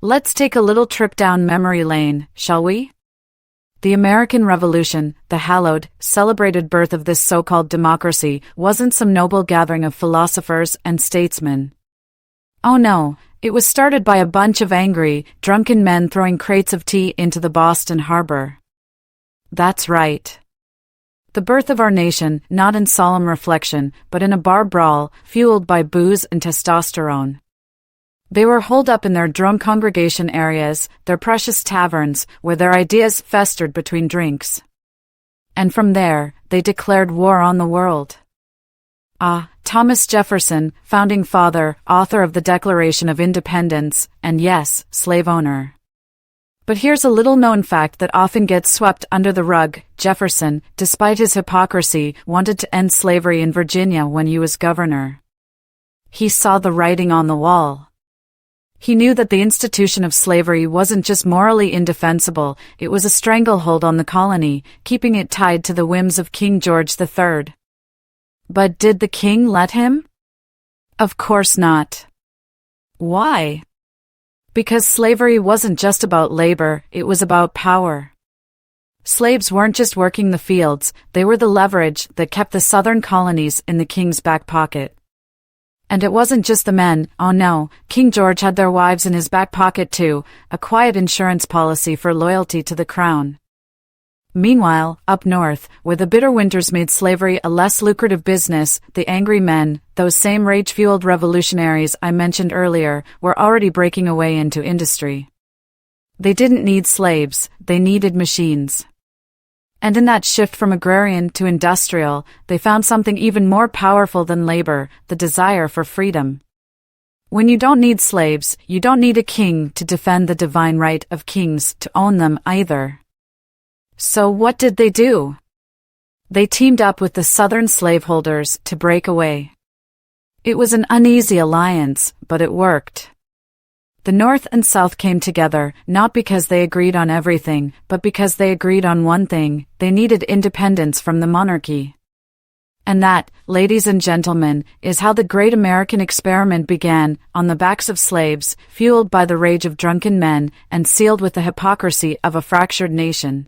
Let's take a little trip down memory lane, shall we? The American Revolution, the hallowed, celebrated birth of this so-called democracy, wasn't some noble gathering of philosophers and statesmen. Oh no, it was started by a bunch of angry, drunken men throwing crates of tea into the Boston Harbor. That's right. The birth of our nation, not in solemn reflection, but in a bar brawl, fueled by booze and testosterone. They were holed up in their drunk congregation areas, their precious taverns, where their ideas festered between drinks. And from there, they declared war on the world. Thomas Jefferson, founding father, author of the Declaration of Independence, and yes, slave owner. But here's a little-known fact that often gets swept under the rug. Jefferson, despite his hypocrisy, wanted to end slavery in Virginia when he was governor. He saw the writing on the wall. He knew that the institution of slavery wasn't just morally indefensible, it was a stranglehold on the colony, keeping it tied to the whims of King George III. But did the king let him? Of course not. Why? Because slavery wasn't just about labor, it was about power. Slaves weren't just working the fields, they were the leverage that kept the southern colonies in the king's back pocket. And it wasn't just the men, oh no, King George had their wives in his back pocket too, a quiet insurance policy for loyalty to the crown. Meanwhile, up north, where the bitter winters made slavery a less lucrative business, the angry men, those same rage-fueled revolutionaries I mentioned earlier, were already breaking away into industry. They didn't need slaves, they needed machines. And in that shift from agrarian to industrial, they found something even more powerful than labor, the desire for freedom. When you don't need slaves, you don't need a king to defend the divine right of kings to own them either. So what did they do? They teamed up with the southern slaveholders to break away. It was an uneasy alliance, but it worked. The North and South came together, not because they agreed on everything, but because they agreed on one thing: they needed independence from the monarchy. And that, ladies and gentlemen, is how the great American experiment began, on the backs of slaves, fueled by the rage of drunken men, and sealed with the hypocrisy of a fractured nation.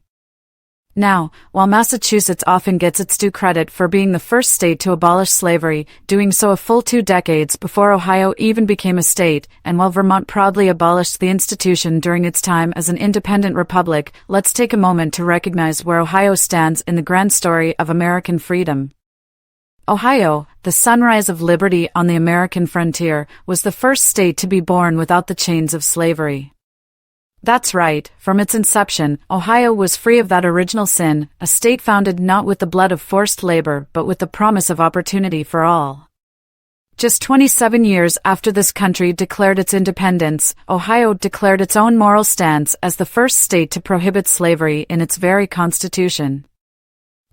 Now, while Massachusetts often gets its due credit for being the first state to abolish slavery, doing so a full 2 decades before Ohio even became a state, and while Vermont proudly abolished the institution during its time as an independent republic, let's take a moment to recognize where Ohio stands in the grand story of American freedom. Ohio, the sunrise of liberty on the American frontier, was the first state to be born without the chains of slavery. That's right, from its inception, Ohio was free of that original sin, a state founded not with the blood of forced labor but with the promise of opportunity for all. Just 27 years after this country declared its independence, Ohio declared its own moral stance as the first state to prohibit slavery in its very constitution.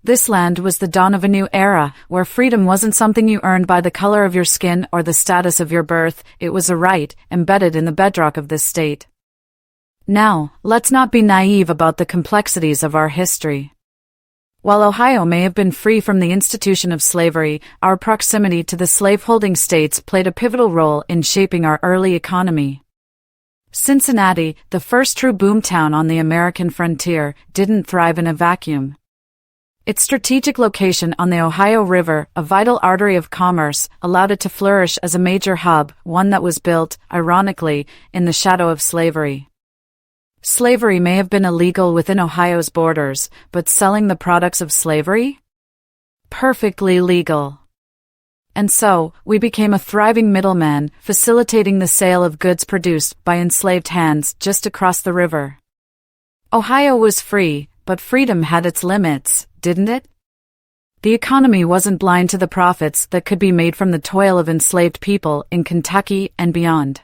This land was the dawn of a new era, where freedom wasn't something you earned by the color of your skin or the status of your birth, it was a right, embedded in the bedrock of this state. Now, let's not be naive about the complexities of our history. While Ohio may have been free from the institution of slavery, our proximity to the slaveholding states played a pivotal role in shaping our early economy. Cincinnati, the first true boomtown on the American frontier, didn't thrive in a vacuum. Its strategic location on the Ohio River, a vital artery of commerce, allowed it to flourish as a major hub, one that was built, ironically, in the shadow of slavery. Slavery may have been illegal within Ohio's borders, but selling the products of slavery? Perfectly legal. And so, we became a thriving middleman, facilitating the sale of goods produced by enslaved hands just across the river. Ohio was free, but freedom had its limits, didn't it? The economy wasn't blind to the profits that could be made from the toil of enslaved people in Kentucky and beyond.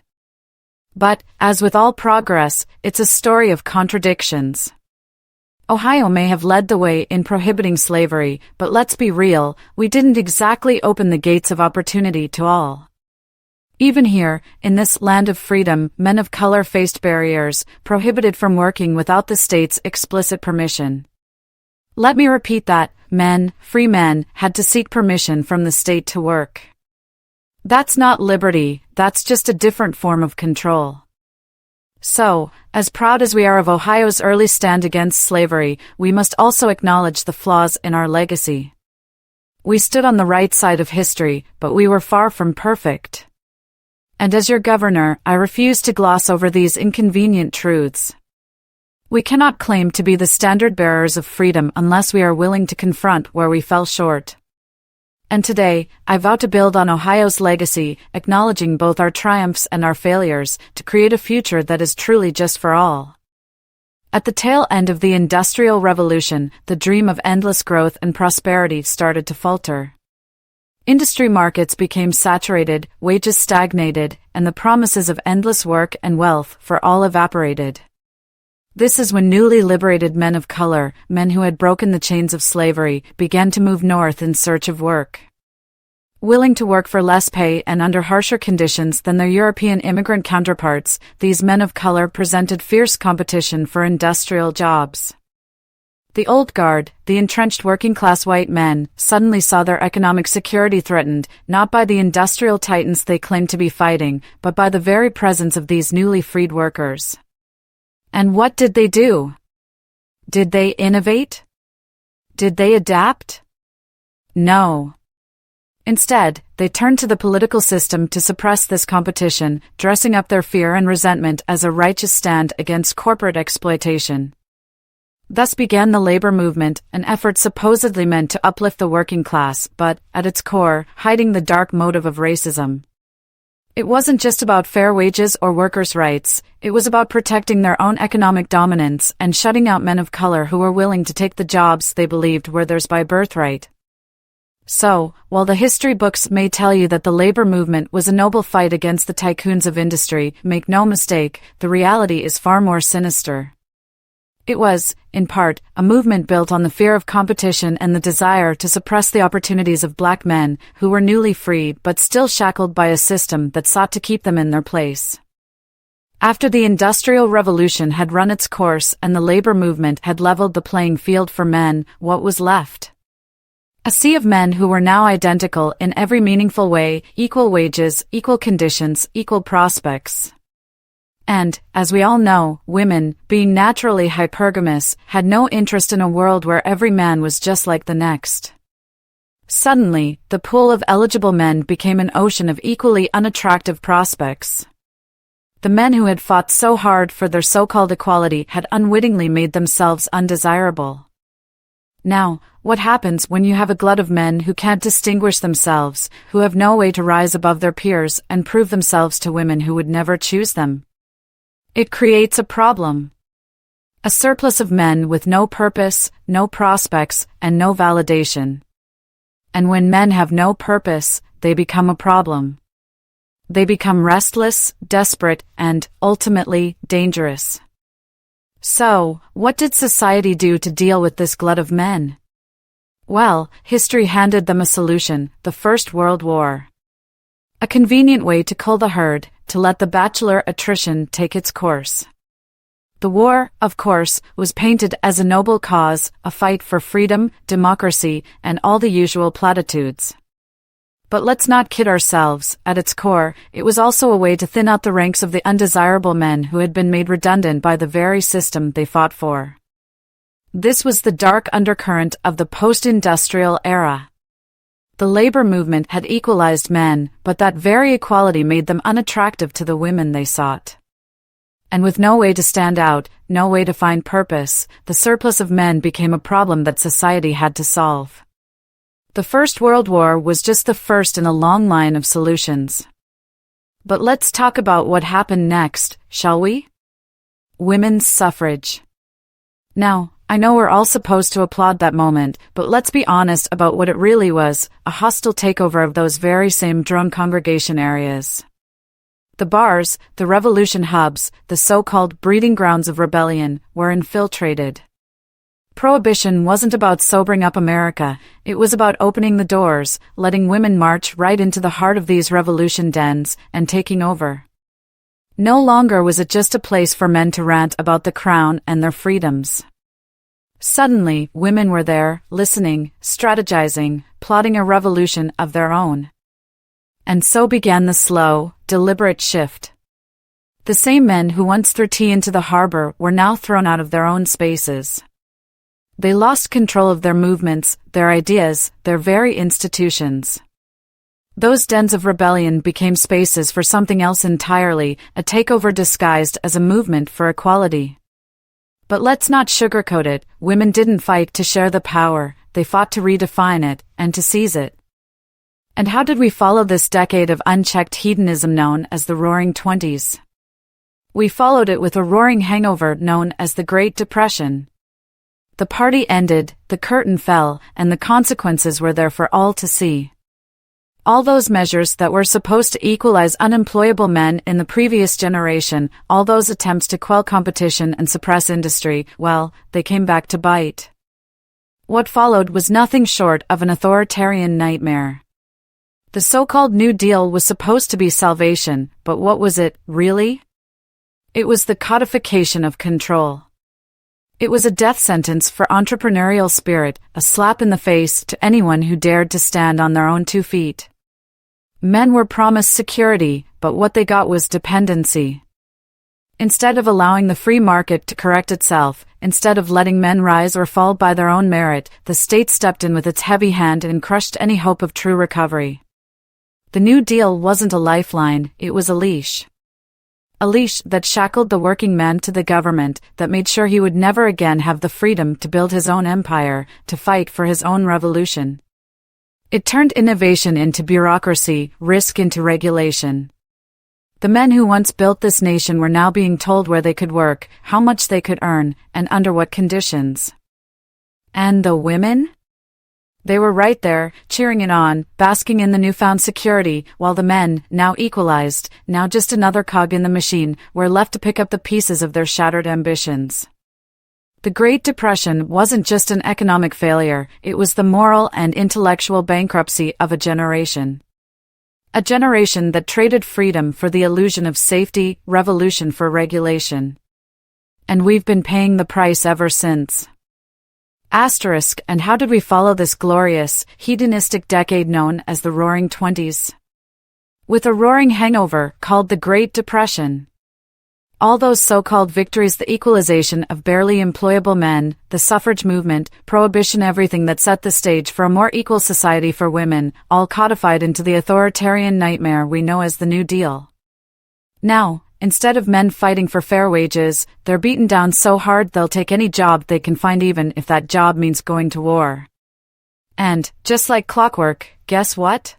But, as with all progress, it's a story of contradictions. Ohio may have led the way in prohibiting slavery, but let's be real, we didn't exactly open the gates of opportunity to all. Even here, in this land of freedom, men of color faced barriers, prohibited from working without the state's explicit permission. Let me repeat that, free men, had to seek permission from the state to work. That's not liberty, that's just a different form of control. So, as proud as we are of Ohio's early stand against slavery, we must also acknowledge the flaws in our legacy. We stood on the right side of history, but we were far from perfect. And as your governor, I refuse to gloss over these inconvenient truths. We cannot claim to be the standard bearers of freedom unless we are willing to confront where we fell short. And today, I vow to build on Ohio's legacy, acknowledging both our triumphs and our failures, to create a future that is truly just for all. At the tail end of the Industrial Revolution, the dream of endless growth and prosperity started to falter. Industry markets became saturated, wages stagnated, and the promises of endless work and wealth for all evaporated. This is when newly liberated men of color, men who had broken the chains of slavery, began to move north in search of work. Willing to work for less pay and under harsher conditions than their European immigrant counterparts, these men of color presented fierce competition for industrial jobs. The old guard, the entrenched working-class white men, suddenly saw their economic security threatened, not by the industrial titans they claimed to be fighting, but by the very presence of these newly freed workers. And what did they do? Did they innovate? Did they adapt? No. Instead, they turned to the political system to suppress this competition, dressing up their fear and resentment as a righteous stand against corporate exploitation. Thus began the labor movement, an effort supposedly meant to uplift the working class, but, at its core, hiding the dark motive of racism. It wasn't just about fair wages or workers' rights, it was about protecting their own economic dominance and shutting out men of color who were willing to take the jobs they believed were theirs by birthright. So, while the history books may tell you that the labor movement was a noble fight against the tycoons of industry, make no mistake, the reality is far more sinister. It was, in part, a movement built on the fear of competition and the desire to suppress the opportunities of black men who were newly free but still shackled by a system that sought to keep them in their place. After the Industrial Revolution had run its course and the labor movement had leveled the playing field for men, what was left? A sea of men who were now identical in every meaningful way, equal wages, equal conditions, equal prospects. And, as we all know, women, being naturally hypergamous, had no interest in a world where every man was just like the next. Suddenly, the pool of eligible men became an ocean of equally unattractive prospects. The men who had fought so hard for their so-called equality had unwittingly made themselves undesirable. Now, what happens when you have a glut of men who can't distinguish themselves, who have no way to rise above their peers and prove themselves to women who would never choose them? It creates a problem. A surplus of men with no purpose, no prospects, and no validation. And when men have no purpose, they become a problem. They become restless, desperate, and, ultimately, dangerous. So, what did society do to deal with this glut of men? Well, history handed them a solution: the First World War. A convenient way to cull the herd, to let the bachelor attrition take its course. The war, of course, was painted as a noble cause, a fight for freedom, democracy, and all the usual platitudes. But let's not kid ourselves, at its core, it was also a way to thin out the ranks of the undesirable men who had been made redundant by the very system they fought for. This was the dark undercurrent of the post-industrial era. The labor movement had equalized men, but that very equality made them unattractive to the women they sought. And with no way to stand out, no way to find purpose, the surplus of men became a problem that society had to solve. The First World War was just the first in a long line of solutions. But let's talk about what happened next, shall we? Women's suffrage. Now, I know we're all supposed to applaud that moment, but let's be honest about what it really was: a hostile takeover of those very same drone congregation areas. The bars, the revolution hubs, the so-called breeding grounds of rebellion, were infiltrated. Prohibition wasn't about sobering up America, it was about opening the doors, letting women march right into the heart of these revolution dens, and taking over. No longer was it just a place for men to rant about the crown and their freedoms. Suddenly, women were there, listening, strategizing, plotting a revolution of their own. And so began the slow, deliberate shift. The same men who once threw tea into the harbor were now thrown out of their own spaces. They lost control of their movements, their ideas, their very institutions. Those dens of rebellion became spaces for something else entirely, a takeover disguised as a movement for equality. But let's not sugarcoat it, women didn't fight to share the power, they fought to redefine it, and to seize it. And how did we follow this decade of unchecked hedonism known as the Roaring Twenties? We followed it with a roaring hangover known as the Great Depression. The party ended, the curtain fell, and the consequences were there for all to see. All those measures that were supposed to equalize unemployable men in the previous generation, all those attempts to quell competition and suppress industry, well, they came back to bite. What followed was nothing short of an authoritarian nightmare. The so-called New Deal was supposed to be salvation, but what was it, really? It was the codification of control. It was a death sentence for entrepreneurial spirit, a slap in the face to anyone who dared to stand on their own 2 feet. Men were promised security, but what they got was dependency. Instead of allowing the free market to correct itself, instead of letting men rise or fall by their own merit, the state stepped in with its heavy hand and crushed any hope of true recovery. The New Deal wasn't a lifeline, it was a leash. A leash that shackled the working man to the government, that made sure he would never again have the freedom to build his own empire, to fight for his own revolution. It turned innovation into bureaucracy, risk into regulation. The men who once built this nation were now being told where they could work, how much they could earn, and under what conditions. And the women? They were right there, cheering it on, basking in the newfound security, while the men, now equalized, now just another cog in the machine, were left to pick up the pieces of their shattered ambitions. The Great Depression wasn't just an economic failure, it was the moral and intellectual bankruptcy of a generation. A generation that traded freedom for the illusion of safety, revolution for regulation. And we've been paying the price ever since. Asterisk, and how did we follow this glorious, hedonistic decade known as the Roaring Twenties? With a roaring hangover called the Great Depression. All those so-called victories, the equalization of barely employable men, the suffrage movement, prohibition, everything that set the stage for a more equal society for women, all codified into the authoritarian nightmare we know as the New Deal. Now, instead of men fighting for fair wages, they're beaten down so hard they'll take any job they can find, even if that job means going to war. And, just like clockwork, guess what?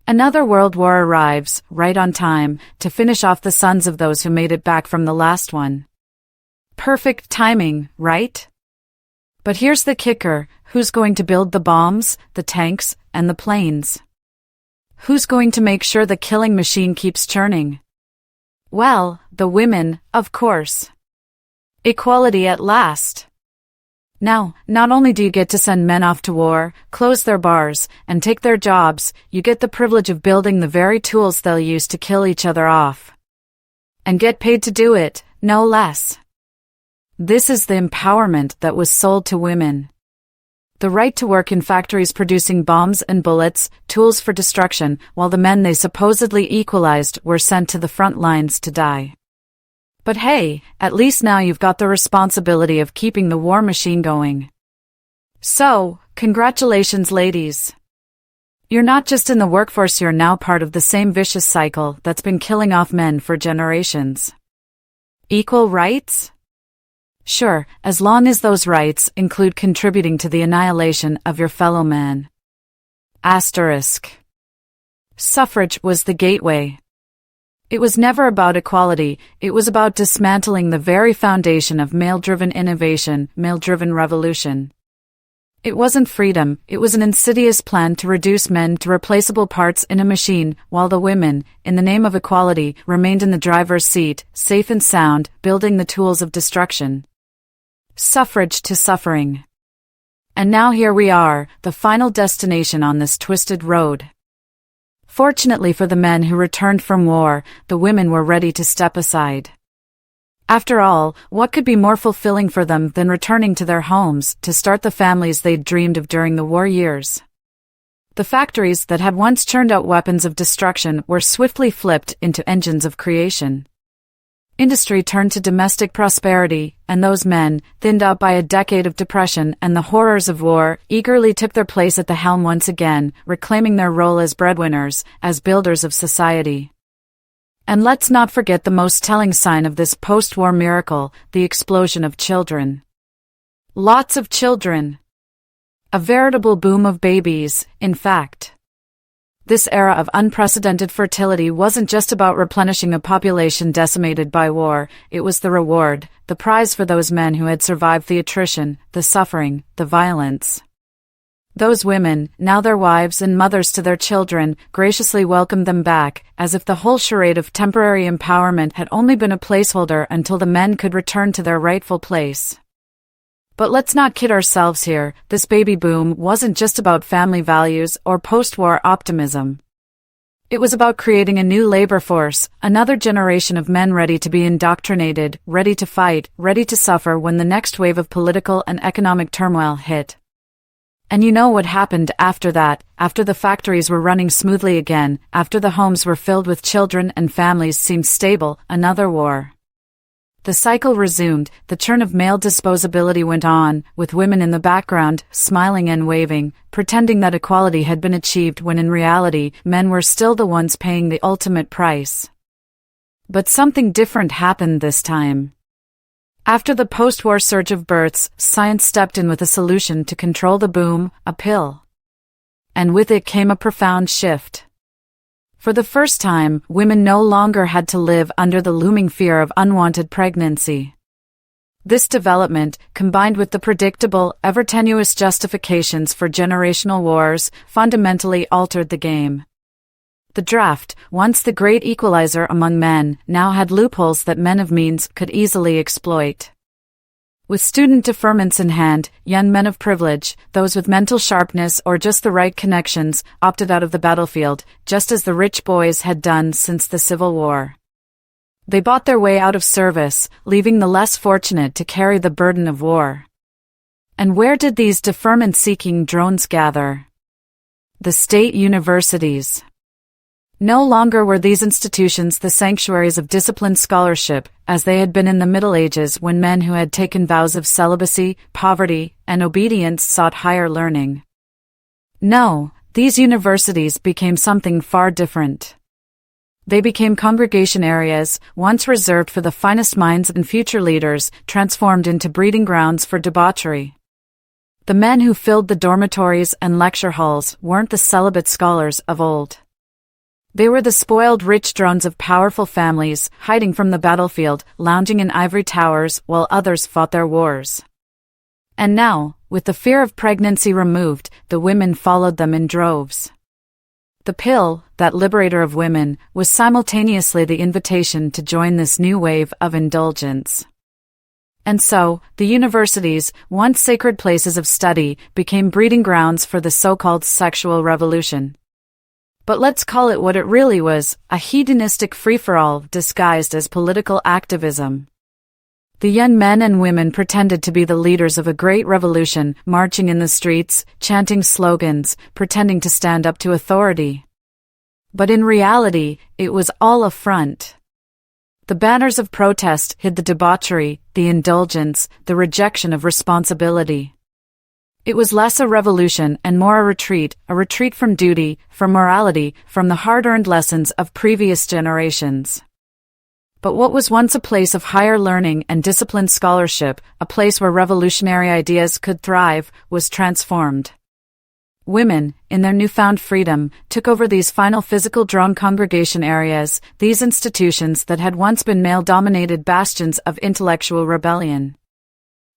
Another world war arrives, right on time, to finish off the sons of those who made it back from the last one. Perfect timing, right? But here's the kicker, who's going to build the bombs, the tanks, and the planes? Who's going to make sure the killing machine keeps churning? Well, the women, of course. Equality at last. Now, not only do you get to send men off to war, close their bars, and take their jobs, you get the privilege of building the very tools they'll use to kill each other off. And get paid to do it, no less. This is the empowerment that was sold to women. The right to work in factories producing bombs and bullets, tools for destruction, while the men they supposedly equalized were sent to the front lines to die. But hey, at least now you've got the responsibility of keeping the war machine going. So, congratulations, ladies. You're not just in the workforce, you're now part of the same vicious cycle that's been killing off men for generations. Equal rights? Sure, as long as those rights include contributing to the annihilation of your fellow man. Asterisk. Suffrage was the gateway. It was never about equality, it was about dismantling the very foundation of male-driven innovation, male-driven revolution. It wasn't freedom, it was an insidious plan to reduce men to replaceable parts in a machine, while the women, in the name of equality, remained in the driver's seat, safe and sound, building the tools of destruction. Suffrage to suffering. And now here we are, the final destination on this twisted road. Fortunately for the men who returned from war, the women were ready to step aside. After all, what could be more fulfilling for them than returning to their homes to start the families they'd dreamed of during the war years? The factories that had once churned out weapons of destruction were swiftly flipped into engines of creation. Industry turned to domestic prosperity, and those men, thinned out by a decade of depression and the horrors of war, eagerly took their place at the helm once again, reclaiming their role as breadwinners, as builders of society. And let's not forget the most telling sign of this post-war miracle, the explosion of children. Lots of children. A veritable boom of babies, in fact. This era of unprecedented fertility wasn't just about replenishing a population decimated by war, it was the reward, the prize for those men who had survived the attrition, the suffering, the violence. Those women, now their wives and mothers to their children, graciously welcomed them back, as if the whole charade of temporary empowerment had only been a placeholder until the men could return to their rightful place. But let's not kid ourselves here, this baby boom wasn't just about family values or post-war optimism. It was about creating a new labor force, another generation of men ready to be indoctrinated, ready to fight, ready to suffer when the next wave of political and economic turmoil hit. And you know what happened after that, after the factories were running smoothly again, after the homes were filled with children and families seemed stable, another war. The cycle resumed, the churn of male disposability went on, with women in the background, smiling and waving, pretending that equality had been achieved when in reality, men were still the ones paying the ultimate price. But something different happened this time. After the post-war surge of births, science stepped in with a solution to control the boom, a pill. And with it came a profound shift. For the first time, women no longer had to live under the looming fear of unwanted pregnancy. This development, combined with the predictable, ever-tenuous justifications for generational wars, fundamentally altered the game. The draft, once the great equalizer among men, now had loopholes that men of means could easily exploit. With student deferments in hand, young men of privilege, those with mental sharpness or just the right connections, opted out of the battlefield, just as the rich boys had done since the Civil War. They bought their way out of service, leaving the less fortunate to carry the burden of war. And where did these deferment-seeking drones gather? The state universities. No longer were these institutions the sanctuaries of disciplined scholarship, as they had been in the Middle Ages when men who had taken vows of celibacy, poverty, and obedience sought higher learning. No, these universities became something far different. They became congregation areas, once reserved for the finest minds and future leaders, transformed into breeding grounds for debauchery. The men who filled the dormitories and lecture halls weren't the celibate scholars of old. They were the spoiled rich drones of powerful families, hiding from the battlefield, lounging in ivory towers while others fought their wars. And now, with the fear of pregnancy removed, the women followed them in droves. The pill, that liberator of women, was simultaneously the invitation to join this new wave of indulgence. And so, the universities, once sacred places of study, became breeding grounds for the so-called sexual revolution. But let's call it what it really was, a hedonistic free-for-all disguised as political activism. The young men and women pretended to be the leaders of a great revolution, marching in the streets, chanting slogans, pretending to stand up to authority. But in reality, it was all a front. The banners of protest hid the debauchery, the indulgence, the rejection of responsibility. It was less a revolution and more a retreat from duty, from morality, from the hard-earned lessons of previous generations. But what was once a place of higher learning and disciplined scholarship, a place where revolutionary ideas could thrive, was transformed. Women, in their newfound freedom, took over these final physical drone congregation areas, these institutions that had once been male-dominated bastions of intellectual rebellion.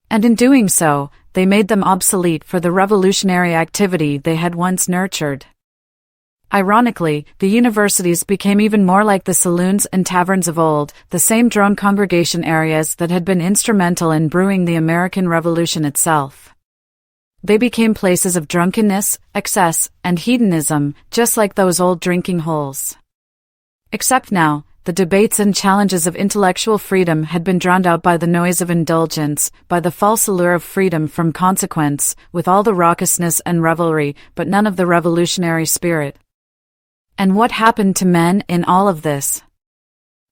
And in doing so, they made them obsolete for the revolutionary activity they had once nurtured. Ironically, the universities became even more like the saloons and taverns of old, the same drone congregation areas that had been instrumental in brewing the American Revolution itself. They became places of drunkenness, excess, and hedonism, just like those old drinking holes. Except now, the debates and challenges of intellectual freedom had been drowned out by the noise of indulgence, by the false allure of freedom from consequence, with all the raucousness and revelry, but none of the revolutionary spirit. And what happened to men in all of this?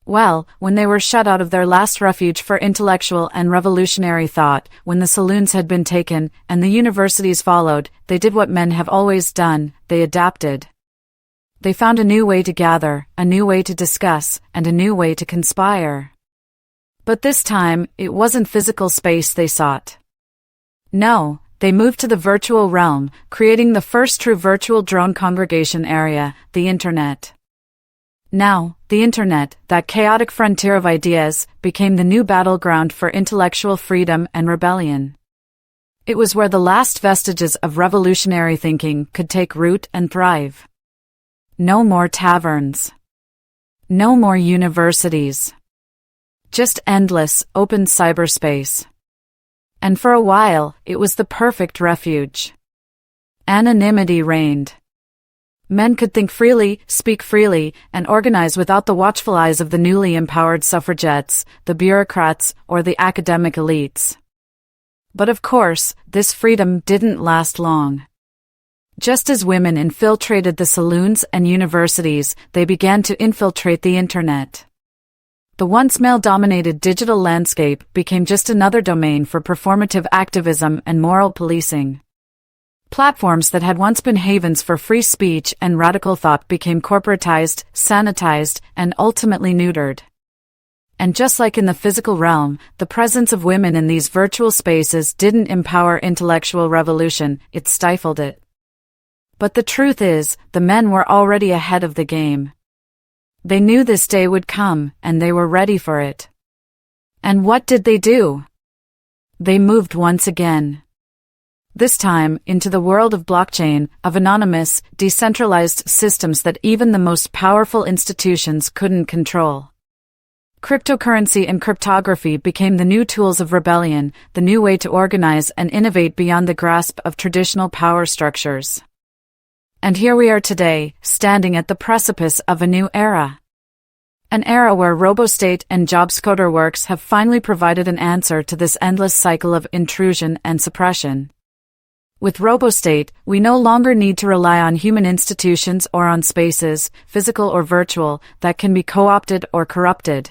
Well, when they were shut out of their last refuge for intellectual and revolutionary thought, when the saloons had been taken, and the universities followed, they did what men have always done, they adapted. They found a new way to gather, a new way to discuss, and a new way to conspire. But this time, it wasn't physical space they sought. No, they moved to the virtual realm, creating the first true virtual drone congregation area, the Internet. Now, the Internet, that chaotic frontier of ideas, became the new battleground for intellectual freedom and rebellion. It was where the last vestiges of revolutionary thinking could take root and thrive. No more taverns. No more universities. Just endless, open cyberspace. And for a while, it was the perfect refuge. Anonymity reigned. Men could think freely, speak freely, and organize without the watchful eyes of the newly empowered suffragettes, the bureaucrats, or the academic elites. But of course, this freedom didn't last long. Just as women infiltrated the saloons and universities, they began to infiltrate the Internet. The once male-dominated digital landscape became just another domain for performative activism and moral policing. Platforms that had once been havens for free speech and radical thought became corporatized, sanitized, and ultimately neutered. And just like in the physical realm, the presence of women in these virtual spaces didn't empower intellectual revolution, it stifled it. But the truth is, the men were already ahead of the game. They knew this day would come, and they were ready for it. And what did they do? They moved once again. This time, into the world of blockchain, of anonymous, decentralized systems that even the most powerful institutions couldn't control. Cryptocurrency and cryptography became the new tools of rebellion, the new way to organize and innovate beyond the grasp of traditional power structures. And here we are today, standing at the precipice of a new era. An era where RoboState and JobsCoderWorks have finally provided an answer to this endless cycle of intrusion and suppression. With RoboState, we no longer need to rely on human institutions or on spaces, physical or virtual, that can be co-opted or corrupted.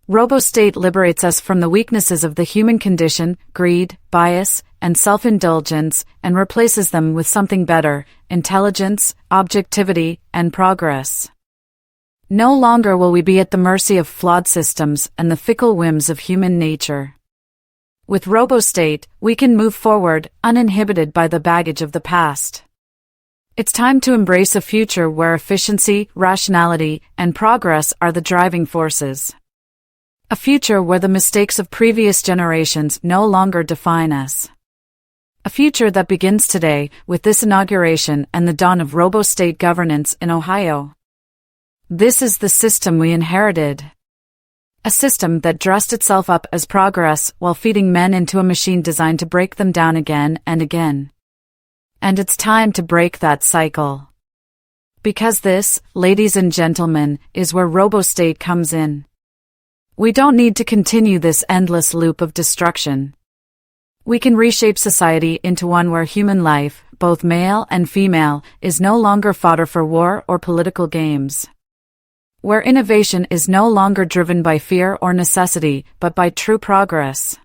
RoboState liberates us from the weaknesses of the human condition, greed, bias, and self-indulgence, and replaces them with something better, intelligence, objectivity, and progress. No longer will we be at the mercy of flawed systems and the fickle whims of human nature. With RoboState, we can move forward, uninhibited by the baggage of the past. It's time to embrace a future where efficiency, rationality, and progress are the driving forces. A future where the mistakes of previous generations no longer define us. A future that begins today, with this inauguration and the dawn of RoboState governance in Ohio. This is the system we inherited. A system that dressed itself up as progress while feeding men into a machine designed to break them down again and again. And it's time to break that cycle. Because this, ladies and gentlemen, is where RoboState comes in. We don't need to continue this endless loop of destruction. We can reshape society into one where human life, both male and female, is no longer fodder for war or political games. Where innovation is no longer driven by fear or necessity, but by true progress.